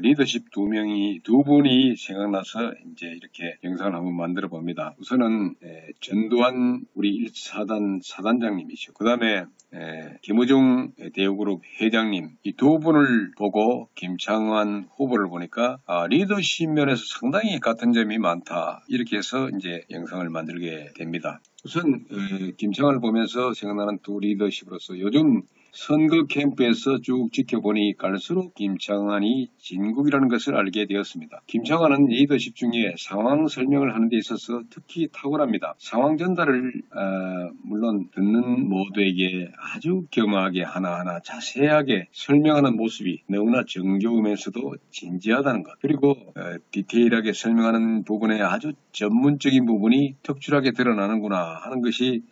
리더십 두 분이 생각나서 이제 이렇게 영상을 한번 만들어 봅니다. 우선은 전두환 우리 1사단 사단장님이시죠. 그 다음에 김의중 대우그룹 회장님, 이 두 분을 보고 김창완 후보를 보니까 리더십 면에서 상당히 같은 점이 많다. 이렇게 해서 이제 영상을 만들게 됩니다. 우선 김창완을 보면서 생각나는 두 리더십으로서 요즘 선거 캠프에서 쭉 지켜보니 갈수록 김창완이 진국이라는 것을 알게 되었습니다. 김창완은 리더십 중에 상황 설명을 하는 데 있어서 특히 탁월합니다. 상황 전달을 물론 듣는 모두에게 아주 겸허하게 하나하나 자세하게 설명하는 모습이 너무나 정겨우면서도 진지하다는 것, 그리고 디테일하게 설명하는 부분에 아주 전문적인 부분이 특출하게 드러나는구나 하는 것이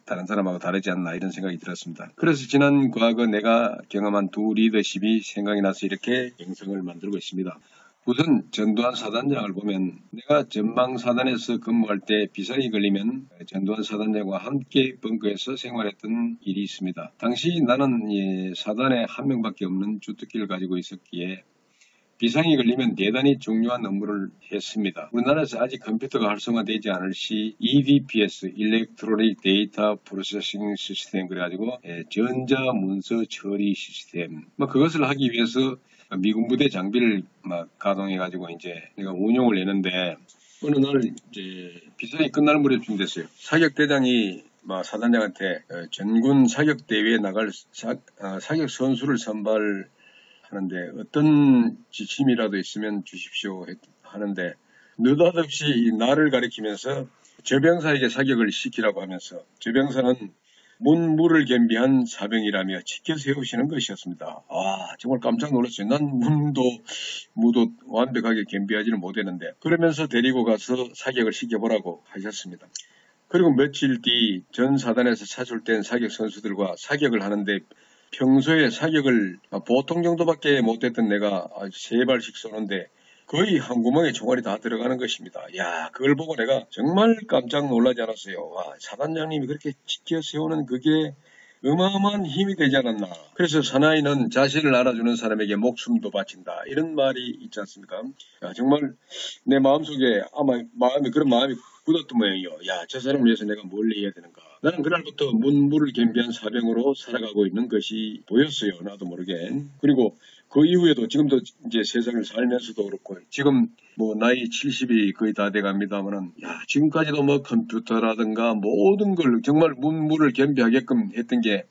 다른 사람하고 다르지 않나 이런 생각이 들었습니다. 그래서 지난 과거 내가 경험한 두 리더십이 생각이 나서 이렇게 영상을 만들고 있습니다. 우선 전두환 사단장을 보면 내가 전방사단에서 근무할 때 비상이 걸리면 전두환 사단장과 함께 벙커에서 생활했던 일이 있습니다. 당시 나는 사단에 한 명밖에 없는 주특기를 가지고 있었기에 비상이 걸리면 대단히 중요한 업무를 했습니다. 우리나라에서 아직 컴퓨터가 활성화되지 않을 시 EDPS, 일렉트로닉 데이터 프로세싱 시스템 그래가지고 전자문서 처리 시스템 그것을 하기 위해서 미군 부대 장비를 가동해가지고 이제 내가 운용을 했는데 어느 날 이제 비상이 끝날 무렵쯤 됐어요. 사격대장이 사단장한테 전군 사격대회에 나갈 사격 선수를 선발 하는데 어떤 지침이라도 있으면 주십시오 하는데 느닷없이 나를 가리키면서 저병사에게 사격을 시키라고 하면서 저병사는 문무를 겸비한 사병이라며 지켜 세우시는 것이었습니다. 정말 깜짝 놀랐어요. 난 무도 완벽하게 겸비하지는 못했는데 그러면서 데리고 가서 사격을 시켜보라고 하셨습니다. 그리고 며칠 뒤 전 사단에서 차출된 사격 선수들과 사격을 하는데 평소에 사격을 보통 정도밖에 못했던 내가 3발씩 쏘는데 거의 한 구멍에 총알이 다 들어가는 것입니다. 그걸 보고 내가 정말 깜짝 놀라지 않았어요. 사단장님이 그렇게 지켜 세우는 그게 어마어마한 힘이 되지 않았나. 그래서 사나이는 자신을 알아주는 사람에게 목숨도 바친다. 이런 말이 있지 않습니까? 정말 내 마음속에 아마 그런 마음이 굳었던 모양이요. 저 사람을 위해서 내가 뭘 해야 되는가. 나는 그날부터 문무를 겸비한 사병으로 살아가고 있는 것이 보였어요. 나도 모르게. 그리고 그 이후에도 지금도 이제 세상을 살면서도 그렇고 지금 나이 70이 거의 다 돼갑니다만은 지금까지도 컴퓨터라든가 모든 걸 정말 문무를 겸비하게끔 했던 게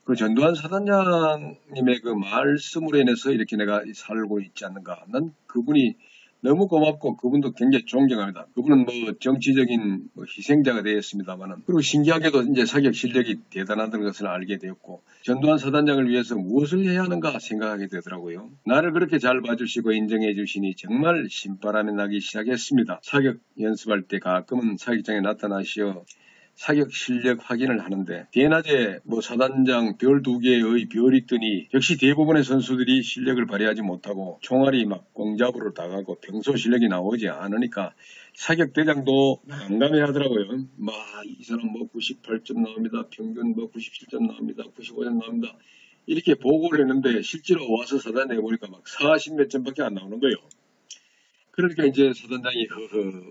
그 전두환 사단장님의 그 말씀으로 인해서 이렇게 내가 살고 있지 않는가. 난 그분이 너무 고맙고 그분도 굉장히 존경합니다. 그분은 정치적인 희생자가 되었습니다만은 그리고 신기하게도 이제 사격 실력이 대단하다는 것을 알게 되었고 전두환 사단장을 위해서 무엇을 해야 하는가 생각하게 되더라고요. 나를 그렇게 잘 봐주시고 인정해 주시니 정말 신바람이 나기 시작했습니다. 사격 연습할 때 가끔은 사격장에 나타나시어 사격 실력 확인을 하는데 대낮에 사단장 별 2개의 별이 뜨니 역시 대부분의 선수들이 실력을 발휘하지 못하고 총알이 꽁잡으로 다가고 평소 실력이 나오지 않으니까 사격대장도 난감해 하더라고요. 이 사람 98점 나옵니다. 평균 97점 나옵니다. 95점 나옵니다. 이렇게 보고를 했는데 실제로 와서 사단에 보니까 40몇 점밖에 안 나오는 거예요. 그러니까 이제 사단장이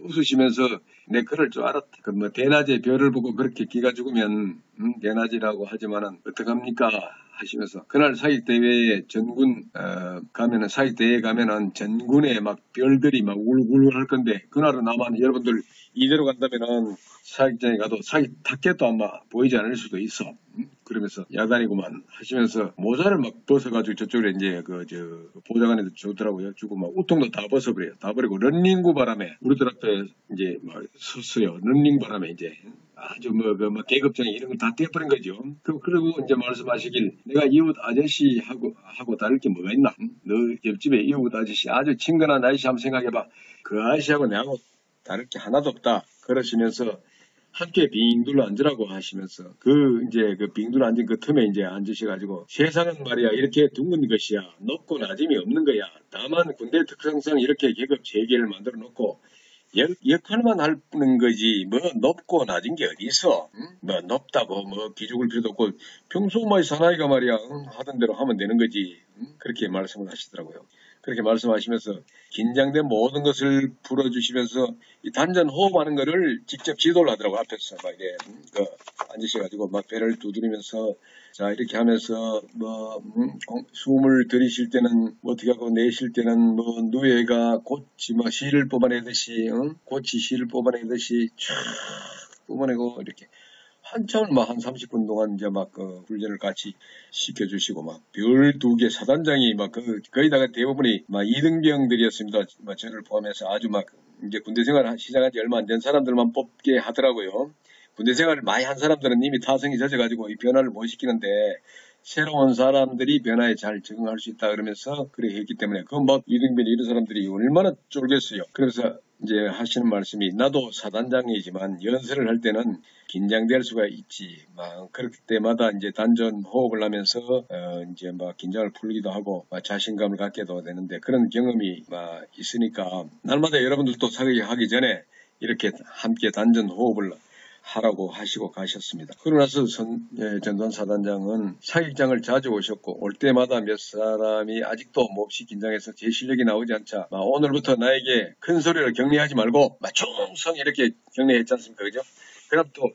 웃으시면서 내 그럴 줄 알았다. 대낮에 별을 보고 그렇게 기가 죽으면 대낮이라고 하지만은 어떡합니까 하시면서 그날 사격대회에 전군 가면은 사격대회에 가면은 전군에 별들이 울울울 할 건데 그날은 아마 여러분들 이대로 간다면은 사격장에 가도 사격 타켓도 아마 보이지 않을 수도 있어. 그러면서 야단이구만 하시면서 모자를 벗어가지고 저쪽에 이제 보좌관에도 주더라고요. 주고 우통도 다 벗어버려요. 다 버리고 런닝구 바람에 우리들 앞에 이제 섰어요. 런닝 바람에 이제 아주 계급장에 이런 걸 다 떼버린 거죠. 그리고 이제 말씀하시길 내가 이웃 아저씨하고 다를 게 뭐가 있나? 너 옆집에 이웃 아저씨 아주 친근한 아저씨 한번 생각해봐. 그 아저씨하고 내하고 다를 게 하나도 없다. 그러시면서 함께 빙 둘러 앉으라고 하시면서 이제 빙 둘러 앉은 그 틈에 이제 앉으셔가지고 세상은 말이야 이렇게 둥근 것이야. 높고 낮음이 없는 거야. 다만 군대 특성상 이렇게 계급 체계를 만들어 놓고 역할만 할 뿐인 거지 뭐 높고 낮은 게 어디 있어? 응? 뭐 높다고 뭐 기죽을 필요도 없고 평소 뭐 사나이가 말이야 응? 하던 대로 하면 되는 거지. 응? 그렇게 말씀을 하시더라고요. 그렇게 말씀하시면서 긴장된 모든 것을 풀어주시면서 이 단전 호흡하는 거를 직접 지도를 하더라고 앞에서 막 이게 앉으셔가지고 막 배를 두드리면서 자 이렇게 하면서 뭐 숨을 들이쉴 때는 뭐 어떻게 하고 내쉴 때는 뭐 누에가 꽃이 막 씨를 뽑아내듯이 꽃이 씨를 뽑아내듯이 쫙 뽑아내고 이렇게 한참을 막 한 30분 동안 이제 막 훈련을 같이 시켜주시고 막 별 2개 사단장이 막 거의다가 대부분이 막 이등병들이었습니다. 막 저를 포함해서 아주 막 이제 군대 생활 시작한 지 얼마 안 된 사람들만 뽑게 하더라고요. 군대 생활을 많이 한 사람들은 이미 타성이 젖어가지고 이 변화를 못 시키는데 새로운 사람들이 변화에 잘 적응할 수 있다 그러면서 그래 했기 때문에 그건 막 이등병 이런 사람들이 얼마나 쫄겠어요. 그래서 이제 하시는 말씀이 나도 사단장이지만 연설을 할 때는 긴장될 수가 있지. 막 그럴 때마다 이제 단전 호흡을 하면서 이제 막 긴장을 풀기도 하고 자신감을 갖게도 되는데 그런 경험이 막 있으니까 날마다 여러분들도 사격하기 전에 이렇게 함께 단전 호흡을 하라고 하시고 가셨습니다. 그러고 나서 전두환 사단장은 사격장을 자주 오셨고 올 때마다 몇 사람이 아직도 몹시 긴장해서 제 실력이 나오지 않자 오늘부터 나에게 큰 소리를 격려하지 말고 충성 이렇게 격려했지 않습니까? 그죠? 그럼 또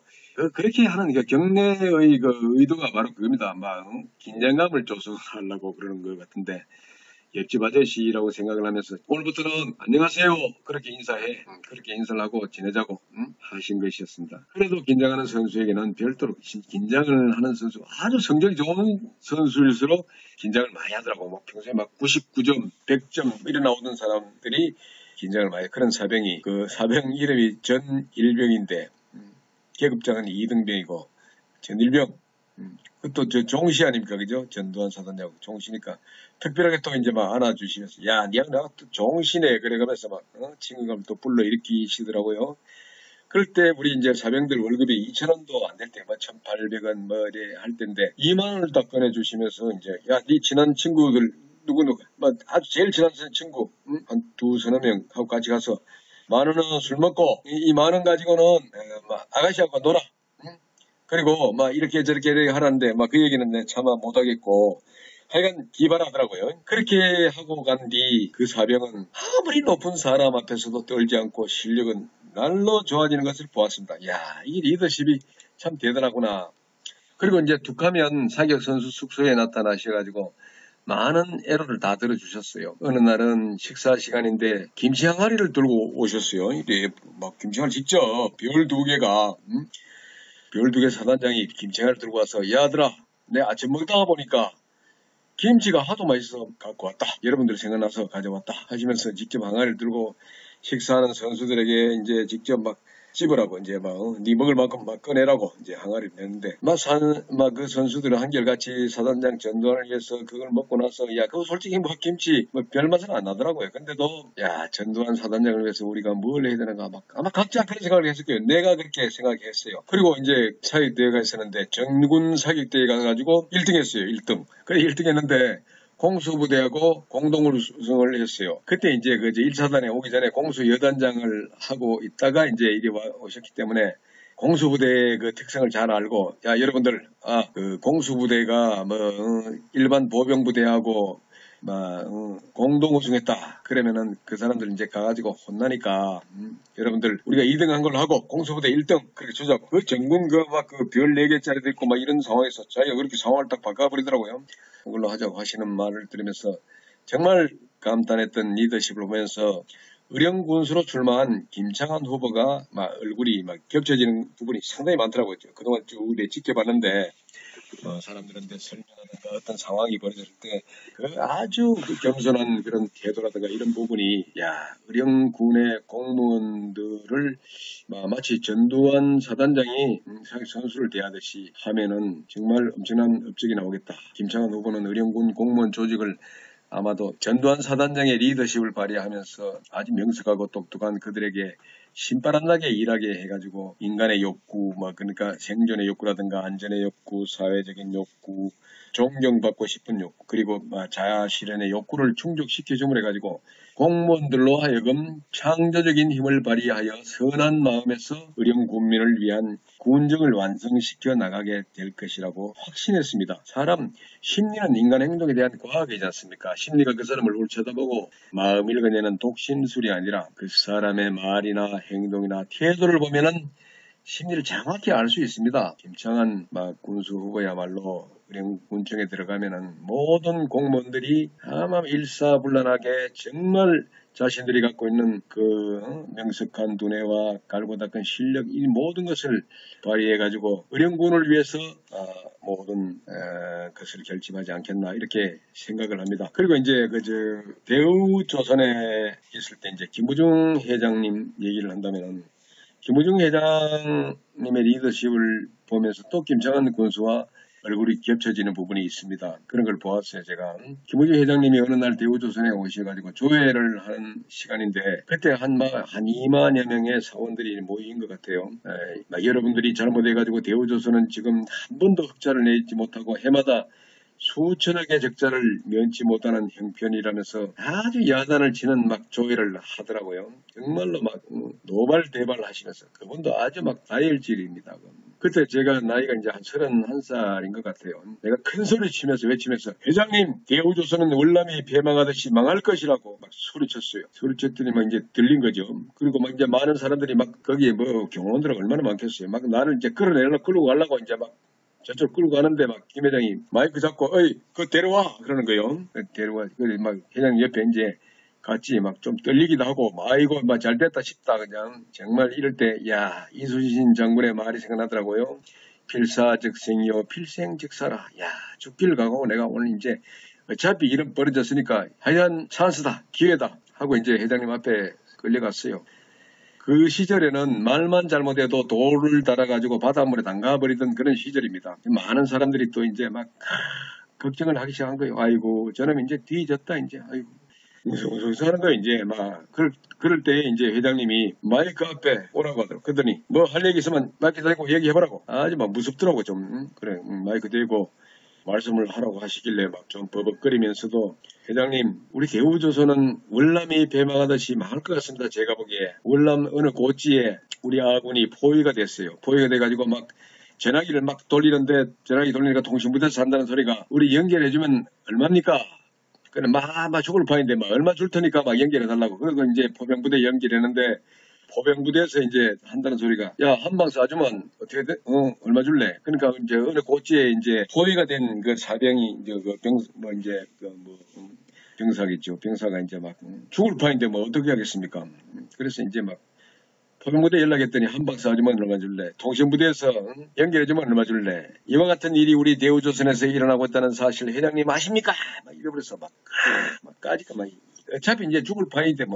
그렇게 하는 격려의 의도가 바로 그겁니다. 막 긴장감을 조성하려고 그러는 것 같은데 옆집 아저씨라고 생각을 하면서 오늘부터는 안녕하세요 그렇게 인사해 그렇게 인사를 하고 지내자고 하신 것이었습니다. 그래도 긴장하는 선수에게는 별도로 긴장을 하는 선수 아주 성적이 좋은 선수일수록 긴장을 많이 하더라고. 뭐 평소에 막 99점 100점 이래 나오던 사람들이 긴장을 많이 그런 사병이 그 사병 이름이 전일병인데 계급장은 2등병이고 전일병 그것도 저 종시 아닙니까 그죠? 전두환 사단장 종시니까 특별하게 또 이제 막 안아주시면서 야 니가 나가 또 종시네 그래가면서 막 친근감을 또 불러일으키시더라고요. 그럴 때 우리 이제 사병들 월급이 2,000원도 안 될 때 뭐 1,800원 뭐 이래 할 때인데 2만 원을 딱 꺼내주시면서 이제 야 네 친한 친구들 누구 뭐 아주 제일 친한 친구 한 2-3 명하고 같이 가서 10,000원은 술 먹고 이 10,000원 가지고는 아가씨하고 놀아. 그리고 막 이렇게 저렇게 하라는데 막 그 얘기는 내 차마 못하겠고 하여간 기발하더라고요. 그렇게 하고 간 뒤 그 사병은 아무리 높은 사람 앞에서도 떨지 않고 실력은 날로 좋아지는 것을 보았습니다. 야, 이 리더십이 참 대단하구나. 그리고 이제 툭하면 사격 선수 숙소에 나타나셔가지고 많은 애로를 다 들어주셨어요. 어느 날은 식사 시간인데 김치 항아리를 들고 오셨어요. 이게 막 김치 항아리 직접 별 2개가 별 2개 사단장이 김치를 들고 와서 야들아 내 아침 먹다가 보니까 김치가 하도 맛있어 갖고 왔다. 여러분들 생각나서 가져왔다 하시면서 직접 항아리를 들고 식사하는 선수들에게 이제 직접 막 찝으라고 이제 네 먹을 만큼 막 꺼내라고 이제 항아리를 냈는데 그 선수들은 한결같이 사단장 전두환을 위해서 그걸 먹고 나서 야 그거 솔직히 뭐 김치 뭐 별맛은 안 나더라고요. 근데도 야 전두환 사단장을 위해서 우리가 뭘 해야 되는가 아마 각자 그런 생각을 했을 거예요. 내가 그렇게 생각했어요. 그리고 이제 사격대회가 있었는데 정군 사격대회 가가지고 1등 했어요. 1등. 그래 1등 했는데 공수부대하고 공동으로 우승을 했어요. 그때 이제 1사단에 오기 전에 공수 여단장을 하고 있다가 이제 이리 오셨기 때문에 공수부대의 그 특성을 잘 알고 야 여러분들 그 공수부대가 일반 보병부대하고 공동 우승했다. 그러면은 그 사람들 이제 가가지고 혼나니까 여러분들 우리가 2등 한 걸로 하고 공수부대 1등 그렇게 주자고. 그 전군 별 4개짜리도 있고 막 이런 상황에서 자기가 그렇게 상황을 딱 바꿔버리더라고요. 그걸로 하자고 하시는 말을 들으면서 정말 감탄했던 리더십을 보면서 의령군수로 출마한 김창완 후보가 얼굴이 겹쳐지는 부분이 상당히 많더라고요. 그동안 쭉 지켜봤는데 사람들한테 설명하든가 어떤 상황이 벌어졌을 때 아주 겸손한 그런 태도라든가 이런 부분이 의령군의 공무원들을 마치 전두환 사단장이 선수를 대하듯이 하면은 정말 엄청난 업적이 나오겠다. 김창완 후보는 의령군 공무원 조직을 아마도 전두환 사단장의 리더십을 발휘하면서 아주 명석하고 똑똑한 그들에게 신바람 나게 일하게 해가지고 인간의 욕구, 그러니까 생존의 욕구라든가 안전의 욕구, 사회적인 욕구, 존경받고 싶은 욕구, 그리고 자아 실현의 욕구를 충족시켜줌으로 해가지고 공무원들로 하여금 창조적인 힘을 발휘하여 선한 마음에서 의령 국민을 위한 군정을 완성시켜 나가게 될 것이라고 확신했습니다. 사람 심리는 인간 행동에 대한 과학이지 않습니까? 심리가 그 사람을 훑쳐다보고 마음 읽어내는 독심술이 아니라 그 사람의 말이나 행동이나 태도를 보면은 심리를 정확히 알 수 있습니다. 김창완 군수 후보야말로 의령군청에 들어가면은 모든 공무원들이 아마 일사불란하게 정말 자신들이 갖고 있는 그 명석한 두뇌와 갈고 닦은 실력, 이 모든 것을 발휘해가지고 의령군을 위해서 모든 것을 결집하지 않겠나 이렇게 생각을 합니다. 그리고 이제 대우조선에 있을 때 이제 김부중 회장님 얘기를 한다면은. 김우중 회장님의 리더십을 보면서 또 김창완 군수와 얼굴이 겹쳐지는 부분이 있습니다. 그런 걸 보았어요, 제가. 김우중 회장님이 어느 날 대우조선에 오셔가지고 조회를 하는 시간인데 그때 한 2만여 명의 사원들이 모인 것 같아요. 여러분들이 잘못해가지고 대우조선은 지금 한 번도 흑자를 내지 못하고 해마다 수천여 개 적자를 면치 못하는 형편이라면서 아주 야단을 치는 조회를 하더라고요. 정말로 노발대발 하시면서 그분도 아주 다혈질입니다. 그때 제가 나이가 이제 한 31살인 것 같아요. 내가 큰 소리 치면서 외치면서 회장님 대우조선은 월남이 폐망하듯이 망할 것이라고 소리쳤어요. 소리쳤더니 이제 들린 거죠. 그리고 이제 많은 사람들이 거기에 경호원들은 얼마나 많겠어요. 나를 이제 끌어내려고 끌고 가려고 이제 저쪽 끌고 가는데 김 회장이 마이크 잡고 그거 데려와 그러는 거예요. 데려와. 회장님 옆에 이제 같이 좀 떨리기도 하고 아이고 잘 됐다 싶다 그냥 정말 이럴 때 이순신 장군의 말이 생각나더라고요. 필사즉생이요 필생즉사라. 죽기를 각오하고 내가 오늘 이제 어차피 이름 벌어졌으니까 하얀 찬스다 기회다 하고 이제 회장님 앞에 끌려갔어요. 그 시절에는 말만 잘못해도 돌을 달아가지고 바닷물에 담가버리던 그런 시절입니다. 많은 사람들이 또 이제 걱정을 하기 시작한 거예요. 아이고, 저놈 이제 뒤졌다, 이제. 아이고, 무슨 하는 거예요, 이제. 그럴 때 이제 회장님이 마이크 앞에 오라고 하더라고. 그러더니 할 얘기 있으면 마이크 대고 얘기해보라고. 아주 무섭더라고, 좀. 그래, 마이크 대고 말씀을 하라고 하시길래 좀 버벅거리면서도 회장님, 우리 대우조선은 월남이 폐망하듯이 망할 것 같습니다. 제가 보기에. 월남 어느 고지에 우리 아군이 포위가 됐어요. 포위가 돼가지고 전화기를 돌리는데 전화기 돌리니까 통신부대에서 산다는 소리가 우리 연결해주면 얼마입니까? 그래 죽을 판인데 얼마 줄 테니까 연결해달라고. 그래서 이제 포병부대 연결했는데 포병부대에서 이제 한다는 소리가 한방 쏴주면 어떻게 돼? 얼마 줄래? 그러니까 이제 어느 고지에 이제 포위가 된 그 사병이 이제 병사겠죠. 병사가 이제 죽을 판인데 어떻게 하겠습니까? 그래서 이제 포병부대 연락했더니 한방 쏴주면 얼마 줄래? 통신부대에서 연결해주면 얼마 줄래? 이와 같은 일이 우리 대우조선에서 일어나고 있다는 사실 회장님 아십니까? 이러면서 까지가 어차피 이제 죽을 판인데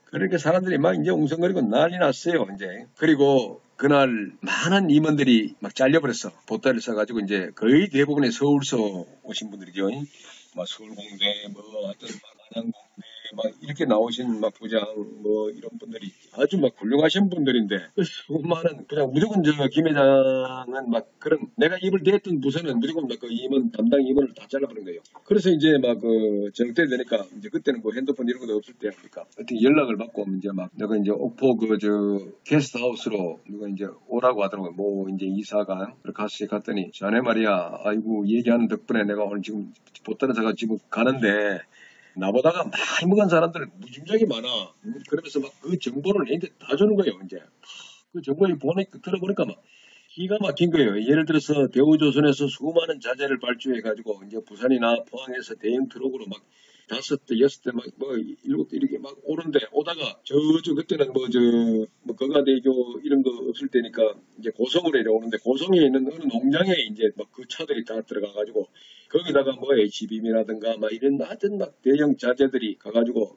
그러니까 사람들이 이제 웅성거리고 난리 났어요, 이제. 그리고 그날 많은 임원들이 잘려버렸어. 보따리를 싸가지고 이제 거의 대부분의 서울서 오신 분들이죠. 서울공대, 하여튼 안양공대, 이렇게 나오신 부장, 이런 분들이 아주 훌륭하신 분들인데, 수많은, 그냥 무조건 김 회장은 그런, 내가 입을 대했던 부서는 무조건 그 임원, 담당 임원을 다 잘라버린 거예요. 그래서 이제 정때 되니까, 이제 그때는 핸드폰 이런 것도 없을 때 하니까, 어떻게 연락을 받고, 이제 내가 이제 옥포 게스트하우스로 누가 이제 오라고 하더라고요. 이제 이사가. 그렇게 갔더니, 자네 말이야, 아이고, 얘기하는 덕분에 내가 오늘 지금 보따리사가 지금 가는데, 나보다가 많이 먹은 사람들 무지무지하게 많아. 그러면서 그 정보를 얘한테 다 주는 거예요, 이제. 그 정보를 들어보니까 기가 막힌 거예요. 예를 들어서 대우조선에서 수많은 자재를 발주해가지고 이제 부산이나 포항에서 대형 트럭으로 5대, 6대, 일곱 대 이렇게 오는데, 오다가, 그때는 거가대교 이런 거 없을 때니까, 이제 고성으로 오는데, 고성에 있는 어느 농장에 이제 그 차들이 다 들어가가지고, 거기다가 HBM이라든가, 이런, 하여튼 대형 자재들이 가가지고,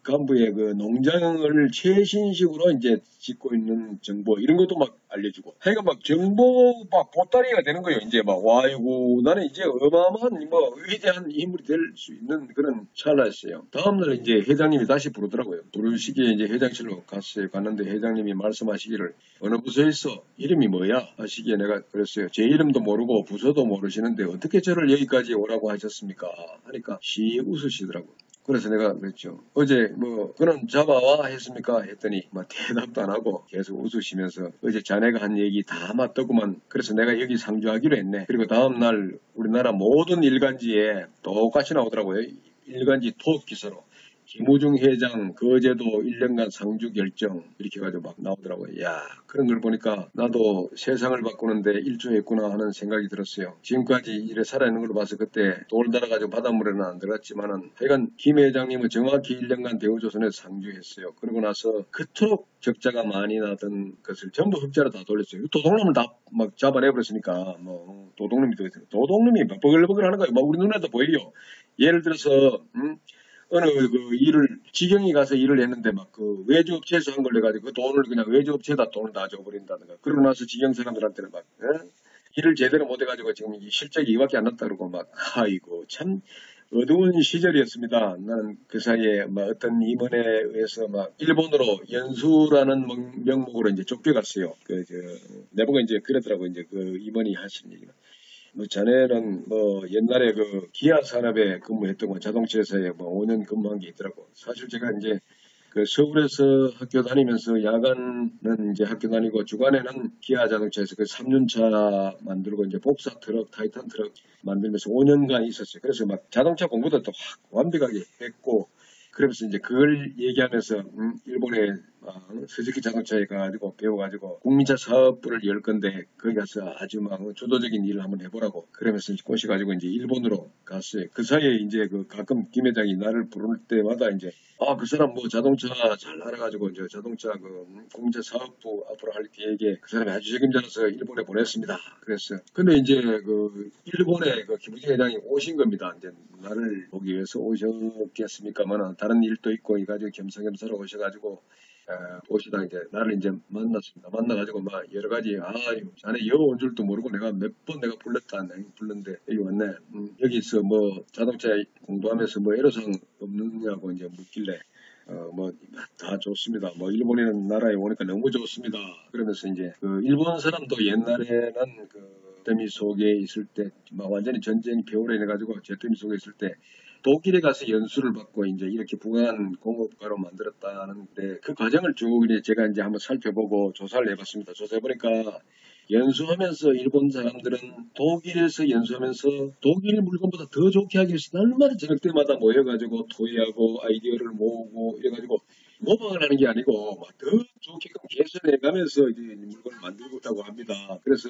간부의 그 농장을 최신식으로 이제 짓고 있는 정보 이런 것도 막 알려주고 하여간 막 정보 막 보따리가 되는 거예요. 이제 막 와 이고 나는 이제 어마어마한 뭐 위대한 인물이 될 수 있는 그런 찰나였어요. 다음날 이제 회장님이 다시 부르더라고요. 부르시기에 이제 회장실로 갔어요. 갔는데 회장님이 말씀하시기를 어느 부서에 있어? 이름이 뭐야? 하시기에 내가 그랬어요. 제 이름도 모르고 부서도 모르시는데 어떻게 저를 여기까지 오라고 하셨습니까? 하니까 시 웃으시더라고요. 그래서 내가 그랬죠. 어제 뭐 그런 잡아와 했습니까? 했더니 뭐 대답도 안 하고 계속 웃으시면서 어제 자네가 한 얘기 다 맞더구만. 그래서 내가 여기 상주하기로 했네. 그리고 다음날 우리나라 모든 일간지에 똑같이 나오더라고요. 일간지 토업 기사로. 김우중 회장 거제도 1년간 상주 결정 이렇게 가지고 막 나오더라고요. 야 그런 걸 보니까 나도 세상을 바꾸는데 일조했구나 하는 생각이 들었어요. 지금까지 이래 살아있는 걸 봐서 그때 돌 달아가지고 바닷물에는 안 들어갔지만은 하여간 김 회장님은 정확히 1년간 대우조선에서 상주했어요. 그러고 나서 그토록 적자가 많이 나던 것을 전부 흑자로 다 돌렸어요. 도둑놈을 다 막 잡아내버렸으니까 뭐 도둑놈이 버글버글 하는 거예요. 막 우리 눈에도 보여요. 예를 들어서 어느 그 일을 지경이 가서 일을 했는데 막 그 외주업체에서 한 걸로 가지고 그 돈을 그냥 외주업체에다 돈을 다 줘버린다든가 그러고 나서 지경 사람들한테는 막 일을 제대로 못 해가지고 지금 실적이 이밖에 안 났다 그러고 막 아이고 참 어두운 시절이었습니다. 나는 그 사이에 막 어떤 임원에 의해서 막 일본으로 연수라는 명목으로 이제 쫓겨갔어요. 내보고 이제 그러더라고 이제 그 임원이 하신 얘기가. 뭐 자네는 뭐 옛날에 그 기아 산업에 근무했던 거 자동차 회사에 뭐 5년 근무한 게 있더라고. 사실 제가 이제 그 서울에서 학교 다니면서 야간은 이제 학교 다니고 주간에는 기아 자동차에서 그 3륜차 만들고 이제 복사 트럭, 타이탄 트럭 만들면서 5년간 있었어요. 그래서 막 자동차 공부도 또 확 완벽하게 했고 그러면서 이제 그걸 얘기하면서 일본에 스즈키 자동차에 가가지고 배워가지고 국민차 사업부를 열 건데 거기 가서 아주 막 주도적인 일을 한번 해보라고 그러면서 이제 꼬셔가지고 이제 일본으로 갔어요. 그 사이에 이제 그 가끔 김 회장이 나를 부를 때마다 이제 그 사람 뭐 자동차 잘 알아가지고 이제 자동차 그 국민차 사업부 앞으로 할 계획에 그 사람이 아주 책임져서 일본에 보냈습니다. 그랬어요. 근데 이제 그 일본에 그 김우중 회장이 오신 겁니다. 이제 나를 보기 위해서 오셨겠습니까만 다른 일도 있고 이가지고 겸사겸사로 오셔가지고 오시다 이제 나를 이제 만났습니다. 만나가지고 막 여러 가지 자네 여기 온 줄도 모르고 내가 몇 번 내가 불렀는데 여기 왔네. 여기서 뭐 자동차 공부하면서 뭐 애로사항 없느냐고 이제 묻길래 뭐 다 좋습니다. 뭐 일본이라는 나라에 오니까 너무 좋습니다. 그러면서 이제 그 일본 사람도 옛날에는 그 제더미 속에 있을 때 막 완전히 전쟁 배후로 해가지고 제더미 속에 있을 때 독일에 가서 연수를 받고 이제 이렇게 부강한 공업가로 만들었다는데 그 과정을 쭉 이제 제가 이제 한번 살펴보고 조사를 해봤습니다. 조사해보니까 연수하면서 일본 사람들은 독일에서 연수하면서 독일 물건보다 더 좋게 하기 위해서 날마다 저녁 때마다 모여가지고 토의하고 아이디어를 모으고 이래가지고 모방을 하는 게 아니고 막 더 좋게끔 개선해가면서 이제 물건을 만들고 있다고 합니다. 그래서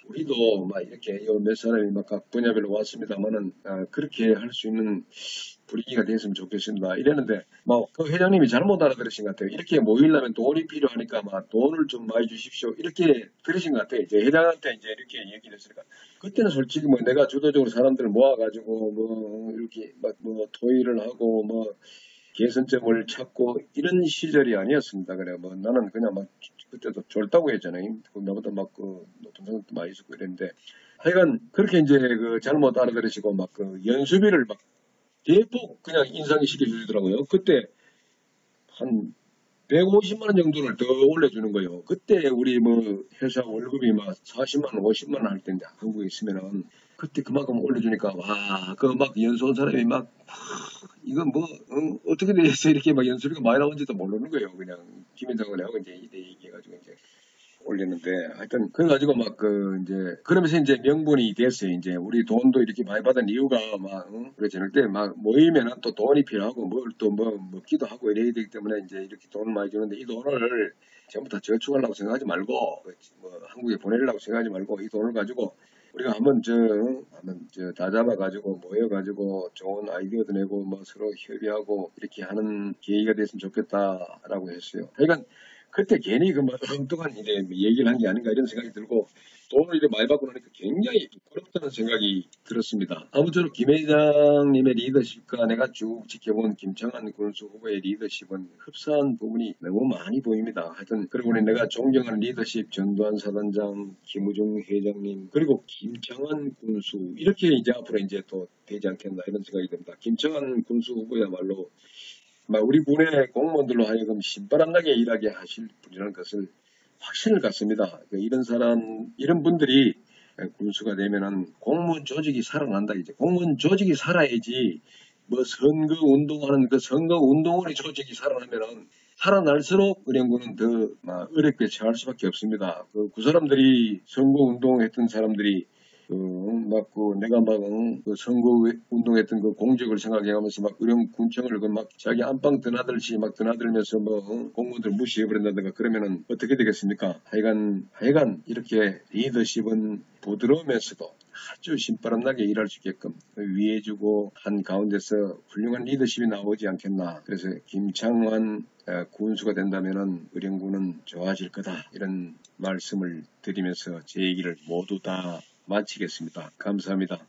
우리도 막 이렇게 몇 사람이 막 각 분야별로 왔습니다만은 그렇게 할 수 있는 분위기가 됐으면 좋겠습니다. 이랬는데 그 회장님이 잘못 알아들으신 것 같아요. 이렇게 모이려면 돈이 필요하니까 막 돈을 좀 많이 주십시오. 이렇게 그러신 것 같아요. 이제 회장한테 이제 이렇게 얘기를 했으니까 그때는 솔직히 뭐 내가 주도적으로 사람들을 모아가지고 뭐 이렇게 막 뭐 토의를 하고 뭐 개선점을 찾고 이런 시절이 아니었습니다. 그래 뭐 나는 그냥 막 그때도 졸다고 했잖아요. 나보다 막 그 높은 사람도 많이 있었고 이랬는데 하여간 그렇게 이제 그 잘못 알아들으시고 막 그 연수비를 막 대폭 그냥 인상이 시켜주더라고요. 그때 한 150만 원 정도를 더 올려주는 거예요. 그때 우리 뭐 회사 월급이 막 40만 원, 50만 원 할 텐데 한국에 있으면은 그때 그만큼 올려주니까 그 막 연수원 사람이 막 이건 뭐 어떻게 돼서 이렇게 막 연수비가 많이 나온지도 모르는 거예요. 그냥 김현장을 하고 이제 이대 얘기해가지고 이제 올렸는데 하여튼 그래가지고 막 이제 그러면서 이제 명분이 됐어요. 이제 우리 돈도 이렇게 많이 받은 이유가 막 그래 저녁 때 막 모이면은 또 돈이 필요하고 뭘 또 뭐 먹기도 하고 이래야 되기 때문에 이제 이렇게 돈을 많이 주는데 이 돈을 전부 다 저축하려고 생각하지 말고 뭐 한국에 보내려고 생각하지 말고 이 돈을 가지고 우리가 한번 다 잡아가지고 모여가지고 좋은 아이디어도 내고 뭐 서로 협의하고 이렇게 하는 계기가 됐으면 좋겠다라고 했어요. 그러니까 그때 괜히 그 뭐 엉뚱한 이제 얘기를 한 게 아닌가 이런 생각이 들고 돈을 이렇게 많이 받고 나니까 굉장히 부끄럽다는 생각이 들었습니다. 아무쪼록 김 회장님의 리더십과 내가 쭉 지켜본 김창완 군수 후보의 리더십은 흡사한 부분이 너무 많이 보입니다. 하여튼 그리고 내가 존경하는 리더십 전두환 사단장, 김우중 회장님, 그리고 김창완 군수 이렇게 이제 앞으로 이제 또 되지 않겠나 이런 생각이 듭니다. 김창완 군수 후보야말로 우리 군의 공무원들로 하여금 신바람나게 일하게 하실 분이라는 것을 확신을 갖습니다. 이런 사람, 이런 분들이 군수가 되면은 공무원 조직이 살아난다. 이제 공무원 조직이 살아야지 뭐 선거 운동하는 그 선거 운동원의 조직이 살아나면은 살아날수록 의령군은 더 어렵게 처할 수밖에 없습니다. 그 사람들이 선거 운동했던 사람들이 내가 그 선거 운동했던 그 공적을 생각해가면서 의령 군청을 자기 안방 드나들듯이 드나들면서 공무원들 무시해버린다든가 그러면은 어떻게 되겠습니까? 하여간 이렇게 리더십은 부드러우면서도 아주 신바람나게 일할 수 있게끔 위해주고 한 가운데서 훌륭한 리더십이 나오지 않겠나. 그래서 김창완 군수가 된다면은 의령군은 좋아질 거다. 이런 말씀을 드리면서 제 얘기를 모두 다 마치겠습니다. 감사합니다.